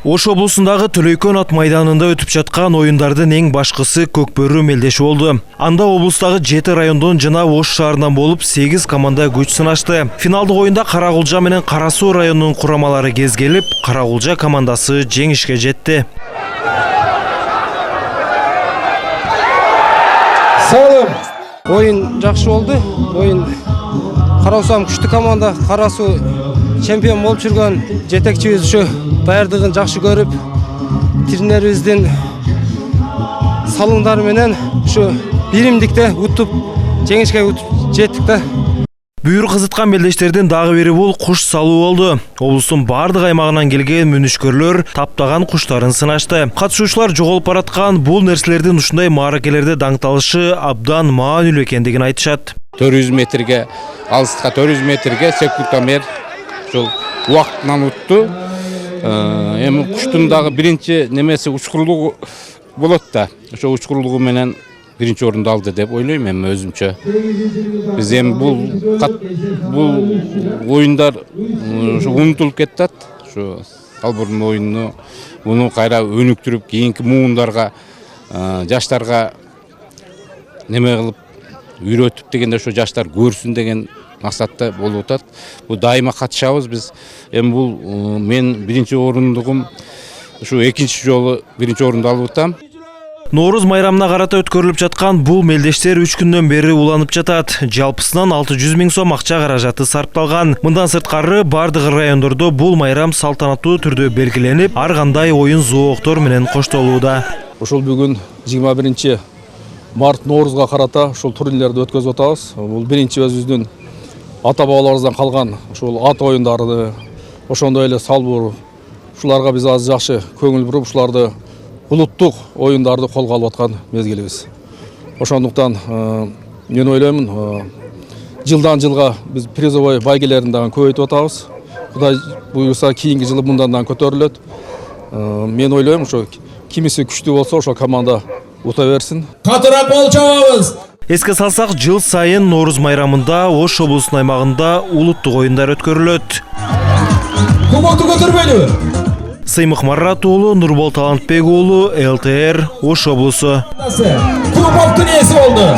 Ош облусундагы Төлөйкөн ат майданында өтүп жаткан оюндардын эң башкысы Көкбөрү мелдеши болду. Анда облустагы 7 райондон жана Ош шаарынан болуп 8 команда күч сынашты. Финалдык оюнда Карагулжа менен Кара Суу районунун курамалары кезгелип, Карагулжа командасы жеңишке жетти. Салым. Oyun жакшы болду. Oyun карасам күчтүү команда, Кара Суу чемпион болуп жүргөн жетекчибиз ушу даярдыгын жакшы көрүп, тренерибиздин салымдары менен ушу биримдикте утуп жеңишке жеттик да. Бүйүр кызыткан мелдештердин дагы бири бул куш салуу болду. Облустун бардык аймагынан келген мүнүшкөрлөр таптаган куштарын сынашты. Катышуучулар жоголуп бараткан бул нерселердин ушундай мааракелерде даңкталышы абдан маанилүү экендигин айтышат. 400 метрге, алыстыкка 400 метрге секундтамер ушул убактынан утту. Эми куштун дагы биринчи немеси учкурлугу болот да. Ошо учкурлугу менен биринчи орунду алды деп ойлойм эми өзүмчө. Биз эми бул оюндар ушу унутулуп кетет. Ушу албурун оюнну муну кайра өнүктүрүп, кийинки муундарга, жаштарга неме кылып үйрөтүп дегенде ошо жаштар көрсүн деген максатта болуп атат. Бул дайыма катышабыз биз. Эми бул мен биринчи орундугум ушу экинчи жолу биринчи орунду алып атам. Норуз майрамына карата өткөрүлүп жаткан бул мелдештер 3 күндөн бери уланып жатат. Жалпысынан 600 000 сом акча каражаты сарпталган. Мындан сырткары бардык райондордо бул майрам салтанаттуу түрдө белгиленип, ар кандай оюн зоокдор менен коштолууда. Ушул бүгүн 21 март Ноорузга карата ушул турнирлерди өткөзүп атабыз. Бул биринчи өзүбүздүн ата бабаларыбыздан калган ушул ат оюндарды, ошондой эле салбур, ушуларга биз азыр жакшы көңүл буруп, ушуларды улуттук оюндарды колго алып аткан мезгилибиз. Ошондуктан мен ойлоймун, жылдан жылга биз призовой байгелерин дагы көбөйтүп атабыз. Кудай буюрса кийинки жылы мындан да көтөрүлөт. Мен ойлойм, ошо кимиси күчтүү болсо ошо команда ута берсин. Катыраак болуп чабабыз. Эске салсак, жыл сайын Норуз майрамында Ош облусунун аймагында улуттук оюндар өткөрүлөт. Кубокту көтөрбөйлүбү? Сыймык Марат уулу, Нурбол Талантбек уулу, ЛТР, Ош облусу. Кубоктун ээси болду.